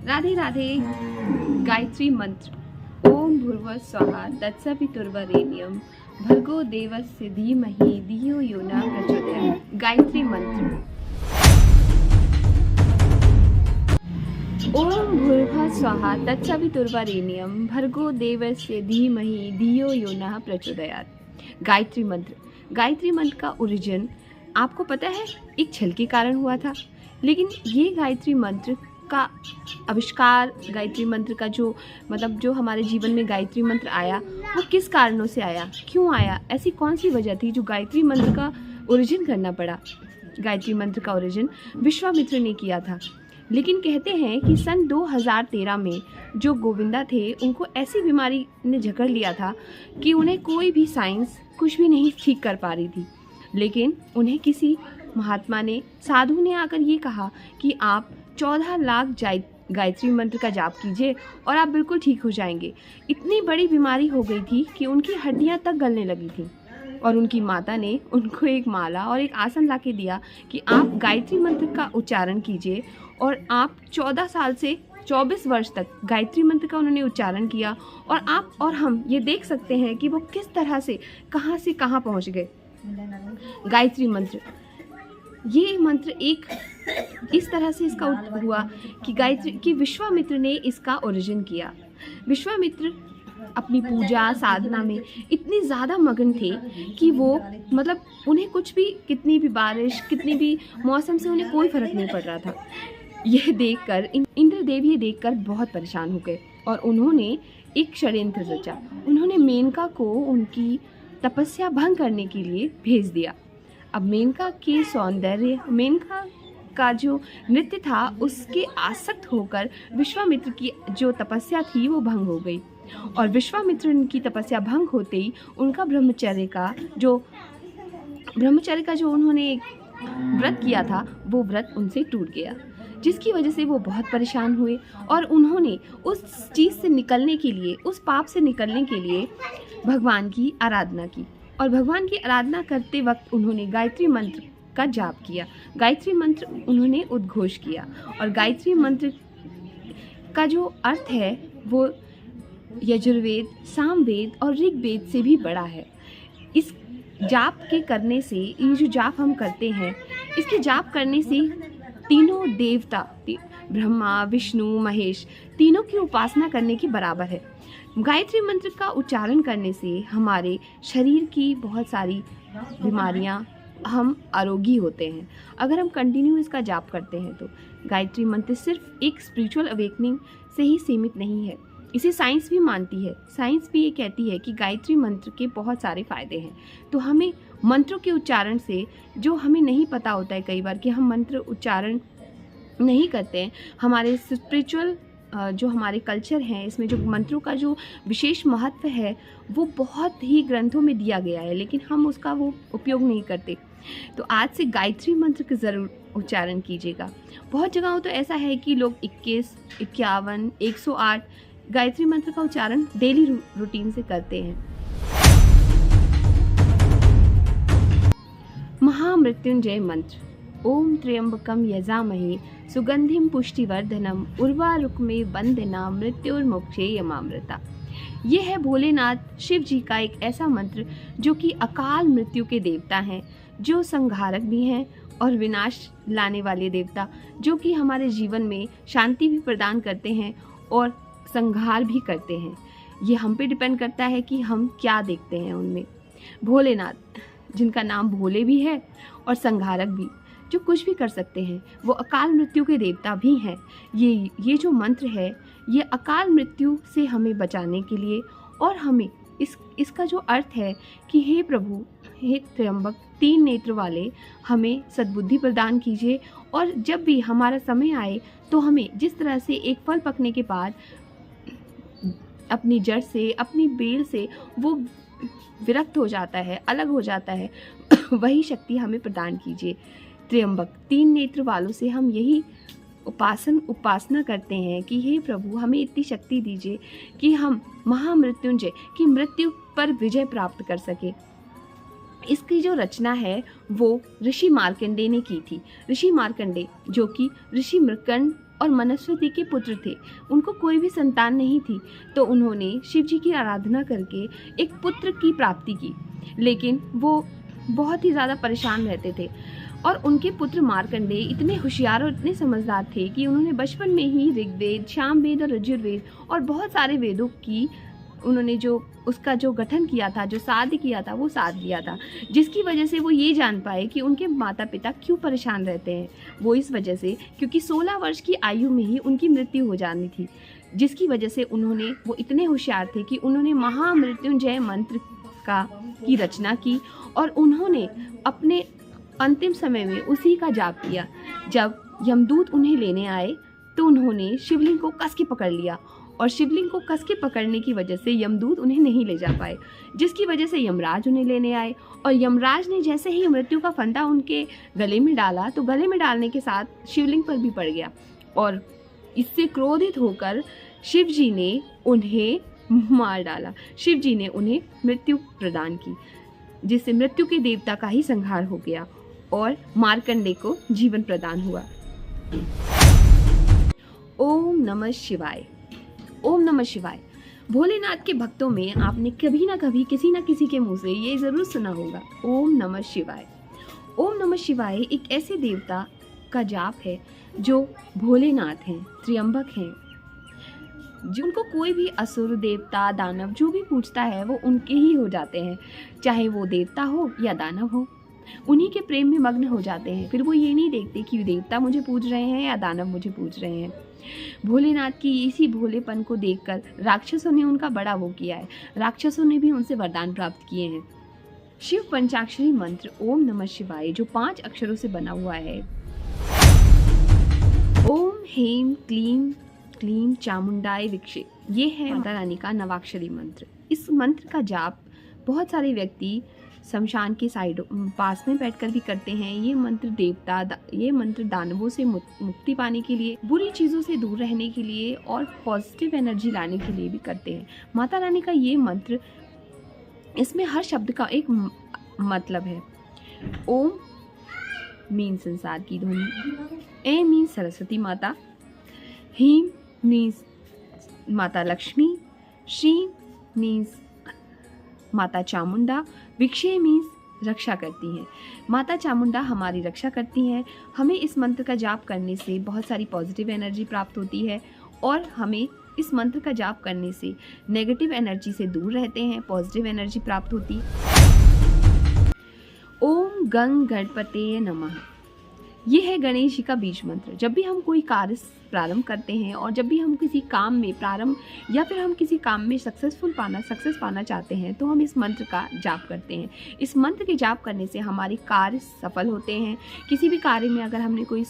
राधे राधे। गायत्री मंत्र। ओम भूर्भुवः स्वः तत्सवितुर्वरेण्यं भर्गो देवस्य धीमहि धियो यो न प्रचोदयात्। गायत्री मंत्र। ओम भूर्भुवः स्वः तत्सवितुर्वरेण्यं भर्गो देवस्य धीमहि धियो यो न प्रचोदयात्। गायत्री मंत्र। गायत्री मंत्र का ओरिजिन आपको पता है, एक छल के कारण हुआ था। लेकिन ये गायत्री मंत्र का आविष्कार, गायत्री मंत्र का जो हमारे जीवन में गायत्री मंत्र आया, वो किस कारणों से आया, क्यों आया, ऐसी कौन सी वजह थी जो गायत्री मंत्र का ओरिजिन करना पड़ा। गायत्री मंत्र का ओरिजिन विश्वामित्र ने किया था। लेकिन कहते हैं कि सन 2013 में जो गोविंदा थे, उनको ऐसी बीमारी ने जकड़ लिया था कि उन्हें कोई भी साइंस कुछ भी नहीं ठीक कर पा रही थी। लेकिन उन्हें किसी महात्मा ने, साधु ने आकर ये कहा कि आप 14 लाख गायत्री मंत्र का जाप कीजिए और आप बिल्कुल ठीक हो जाएंगे। इतनी बड़ी बीमारी हो गई थी कि उनकी हड्डियां तक गलने लगी थी। और उनकी माता ने उनको एक माला और एक आसन ला के दिया कि आप गायत्री मंत्र का उच्चारण कीजिए। और आप 14 साल से 24 वर्ष तक गायत्री मंत्र का उन्होंने उच्चारण किया। और आप और हम ये देख सकते हैं कि वो किस तरह से कहाँ पहुँच गए। गायत्री मंत्र, ये मंत्र एक इस तरह से इसका हुआ कि गायत्री कि विश्वामित्र ने इसका ओरिजिन किया। विश्वामित्र अपनी पूजा साधना में इतनी ज़्यादा मगन थे कि वो उन्हें कुछ भी, कितनी भी बारिश, कितनी भी मौसम से उन्हें कोई फर्क नहीं पड़ रहा था। यह देखकर इंद्रदेव ये देखकर बहुत परेशान हो गए और उन्होंने एक षड्यंत्र रचा। उन्होंने मेनका को उनकी तपस्या भंग करने के लिए भेज दिया। अब मेनका के सौंदर्य, मेनका का जो नृत्य था, उसके आसक्त होकर विश्वामित्र की जो तपस्या थी वो भंग हो गई। और विश्वामित्र की तपस्या भंग होते ही उनका ब्रह्मचर्य का जो उन्होंने एक व्रत किया था, वो व्रत उनसे टूट गया, जिसकी वजह से वो बहुत परेशान हुए। और उन्होंने उस चीज़ से निकलने के लिए, उस पाप से निकलने के लिए भगवान की आराधना की। और भगवान की आराधना करते वक्त उन्होंने गायत्री मंत्र का जाप किया, गायत्री मंत्र उन्होंने उद्घोष किया। और गायत्री मंत्र का जो अर्थ है वो यजुर्वेद, सामवेद और ऋग्वेद से भी बड़ा है। इस जाप के करने से, ये जो जाप हम करते हैं, इसके जाप करने से तीनों देवता, ब्रह्मा, विष्णु, महेश, तीनों की उपासना करने के बराबर है। गायत्री मंत्र का उच्चारण करने से हमारे शरीर की बहुत सारी बीमारियां, हम आरोगी होते हैं अगर हम कंटिन्यू इसका जाप करते हैं। तो गायत्री मंत्र सिर्फ एक स्पिरिचुअल अवेकनिंग से ही सीमित नहीं है, इसे साइंस भी मानती है। साइंस भी ये कहती है कि गायत्री मंत्र के बहुत सारे फ़ायदे हैं। तो हमें मंत्रों के उच्चारण से, जो हमें नहीं पता होता है कई बार कि हम मंत्र उच्चारण नहीं करते हैं, हमारे स्पिरिचुअल जो हमारे कल्चर हैं, इसमें जो मंत्रों का जो विशेष महत्व है वो बहुत ही ग्रंथों में दिया गया है, लेकिन हम उसका वो उपयोग नहीं करते। तो आज से गायत्री मंत्र का ज़रूर उच्चारण कीजिएगा। बहुत जगहों तो ऐसा है कि लोग 21, 51, 108 गायत्री मंत्र का उच्चारण डेली रूटीन से करते हैं। महामृत्युंजय मंत्र। ओम त्र्यंबकम यजामहे सुगंधिम पुष्टिवर्धनम उर्वारुकमेव बंधना मृत्युर्मुक्षे यमामृता। ये है भोलेनाथ शिव जी का एक ऐसा मंत्र जो कि अकाल मृत्यु के देवता हैं, जो संहारक भी हैं और विनाश लाने वाले देवता, जो कि हमारे जीवन में शांति भी प्रदान करते हैं और संहार भी करते हैं। ये हम पे डिपेंड करता है कि हम क्या देखते हैं उनमें। भोलेनाथ, जिनका नाम भोले भी है और संहारक भी, जो कुछ भी कर सकते हैं, वो अकाल मृत्यु के देवता भी हैं। ये जो मंत्र है, ये अकाल मृत्यु से हमें बचाने के लिए, और हमें इसका जो अर्थ है कि हे प्रभु, हे त्र्यंबक, 3 नेत्र वाले, हमें सद्बुद्धि प्रदान कीजिए। और जब भी हमारा समय आए तो हमें, जिस तरह से एक फल पकने के बाद अपनी जड़ से, अपनी बेल से वो विरक्त हो जाता है, अलग हो जाता है, वही शक्ति हमें प्रदान कीजिए। त्र्यंबक, 3 नेत्र वालों से हम यही उपासना करते हैं कि हे प्रभु, हमें इतनी शक्ति दीजिए कि हम महामृत्युंजय की मृत्यु पर विजय प्राप्त कर सके। इसकी जो रचना है वो ऋषि मार्कंडे ने की थी। ऋषि मार्कंडे, जो कि ऋषि मृकंड और मनस्वती के पुत्र थे। उनको कोई भी संतान नहीं थी, तो उन्होंने शिव जी की आराधना करके एक पुत्र की प्राप्ति की। लेकिन वो बहुत ही ज़्यादा परेशान रहते थे और उनके पुत्र मार्कंडेय इतने होशियार और इतने समझदार थे कि उन्होंने बचपन में ही ऋग्वेद, सामवेद और यजुर्वेद और बहुत सारे वेदों की उन्होंने उसका जो गठन किया था, जो साध्य किया था, वो साध लिया था, जिसकी वजह से वो ये जान पाए कि उनके माता पिता क्यों परेशान रहते हैं। वो इस वजह से क्योंकि 16 वर्ष की आयु में ही उनकी मृत्यु हो जानी थी, जिसकी वजह से वो इतने होशियार थे कि उन्होंने महामृत्युंजय मंत्र की रचना की और उन्होंने अपने अंतिम समय में उसी का जाप किया। जब यमदूत उन्हें लेने आए तो उन्होंने शिवलिंग को कस के पकड़ लिया और शिवलिंग को कस के पकड़ने की वजह से यमदूत उन्हें नहीं ले जा पाए, जिसकी वजह से यमराज उन्हें लेने आए और यमराज ने जैसे ही मृत्यु का फंदा उनके गले में डाला तो गले में डालने के साथ शिवलिंग पर भी पड़ गया और इससे क्रोधित होकर शिव जी ने उन्हें मार डाला। शिव जी ने उन्हें मृत्यु प्रदान की, जिससे मृत्यु के देवता का ही संहार हो गया और मार्कंडेय को जीवन प्रदान हुआ। ओम नमः शिवाय। ओम नमः शिवाय। भोलेनाथ के भक्तों में आपने कभी ना कभी किसी न किसी के मुंह से ये जरूर सुना होगा, ओम नमः शिवाय। ओम नमः शिवाय एक ऐसे देवता का जाप है जो भोलेनाथ हैं, त्र्यंबक हैं, जिनको कोई भी असुर, देवता, दानव जो भी पूजता है वो उनके ही हो जाते हैं, चाहे वो देवता हो या दानव हो, उन्हीं के प्रेम में मग्न हो जाते हैं। फिर वो ये नहीं देखते कि देवता मुझे पूज रहे हैं या दानव मुझे पूज रहे हैं। भोलेनाथ की इसी भोलेपन को देखकर राक्षसों ने उनका बड़ा वो किया है, राक्षसों ने भी उनसे वरदान प्राप्त किए हैं। शिव पंचाक्षरी मंत्र ओम नमः शिवाय जो 5 अक्षरों से बना हुआ है, ओम ह्रीं क्लीं क्लीं चामुंडाय विक्षे, ये है माता रानी का नवाक्षरी मंत्र। इस मंत्र का जाप बहुत सारे व्यक्ति शमशान के पास में बैठकर भी करते हैं। ये मंत्र दानवों से मुक्ति पाने के लिए, बुरी चीज़ों से दूर रहने के लिए और पॉजिटिव एनर्जी लाने के लिए भी करते हैं। माता रानी का ये मंत्र, इसमें हर शब्द का एक मतलब है। ओम मीन संसार की ध्वनि, ए मीन सरस्वती माता, ह्रीं मीन्स माता लक्ष्मी, श्रीं मीन्स माता चामुंडा, विक्षे मीन्स रक्षा करती हैं। माता चामुंडा हमारी रक्षा करती हैं। हमें इस मंत्र का जाप करने से बहुत सारी पॉजिटिव एनर्जी प्राप्त होती है और हमें इस मंत्र का जाप करने से नेगेटिव एनर्जी से दूर रहते हैं, पॉजिटिव एनर्जी प्राप्त होती है। ओम गंग गणपते नमः, ये है गणेश जी का बीज मंत्र। जब भी हम कोई कार्य प्रारंभ करते हैं और जब भी हम किसी काम में या फिर हम किसी काम में सक्सेस पाना चाहते हैं तो हम इस मंत्र का जाप करते हैं। इस मंत्र के जाप करने से हमारे कार्य सफल होते हैं। किसी भी कार्य में अगर हमने कोई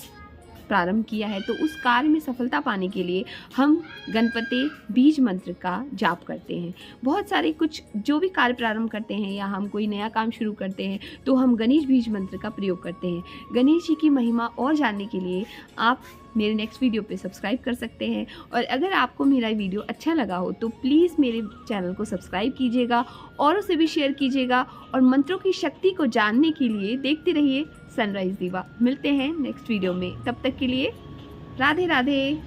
प्रारंभ किया है तो उस कार्य में सफलता पाने के लिए हम गणपति बीज मंत्र का जाप करते हैं। बहुत सारे जो भी कार्य प्रारंभ करते हैं या हम कोई नया काम शुरू करते हैं तो हम गणेश बीज मंत्र का प्रयोग करते हैं। गणेश जी की महिमा और जानने के लिए आप मेरे नेक्स्ट वीडियो पे सब्सक्राइब कर सकते हैं और अगर आपको मेरा वीडियो अच्छा लगा हो तो प्लीज़ मेरे चैनल को सब्सक्राइब कीजिएगा, औरों से भी शेयर कीजिएगा और मंत्रों की शक्ति को जानने के लिए देखते रहिए सनराइज दीवा। मिलते हैं नेक्स्ट वीडियो में, तब तक के लिए राधे राधे।